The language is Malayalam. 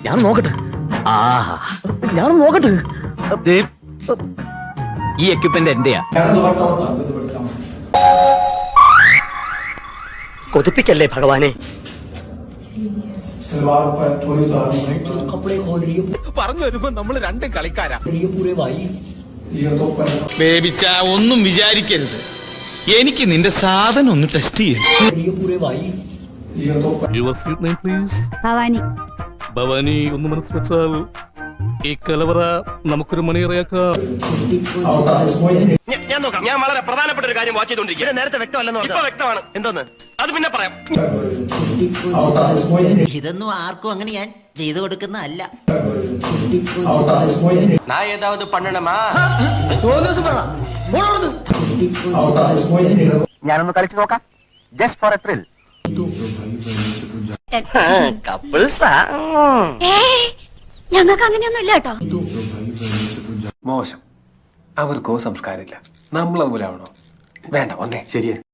ഞാൻ നോക്കട്ടെ. ഞാൻ നോക്കട്ടെ. ഈ എക്യുപ്മെന്റ് എന്റെയാ. കൊതിപ്പിക്കല്ലേ ഭഗവാനെ. പറഞ്ഞു വരുമ്പോ നമ്മൾ രണ്ടും കളിക്കാരാ. ബേബിച്ച ഒന്നും വിചാരിക്കരുത്. എനിക്ക് നിന്റെ സാധനം ഒന്ന് ടെസ്റ്റ് ചെയ്യണം. ഭവാനി. ഭവാനി ഒന്ന് മനസ്സ് വെച്ചാൽ ഈ കലവറ നമുക്കൊരു മണിയറയാക്കാം. ഞാൻ നോക്കാം. ഞാൻ വളരെ പ്രധാനപ്പെട്ട ഒരു കാര്യം വാച്ച് ചെയ്തോണ്ടിരിക്കും. നേരത്തെ വ്യക്തമല്ലെന്ന് പറഞ്ഞു. വ്യക്തമാണ്. എന്തോന്ന് അത് പിന്നെ പറയാം. ഇതൊന്നും ആർക്കും അങ്ങനെ ഞാൻ ചെയ്തു കൊടുക്കുന്നതല്ല. ഞാൻ ഏതാവത് പണ്ണണമാ. ഞാനൊന്ന് കളിച്ചു നോക്കാം. Just for a thrill. കപ്പിൾസാ. ഞങ്ങൾക്ക് അങ്ങനെയൊന്നും ഇല്ല കേട്ടോ. മോശം. അവർക്കോ സംസ്കാരമില്ല. നമ്മൾ അതുപോലെ ആവണോ? വേണ്ട, ഒന്നേ ശരിയാ.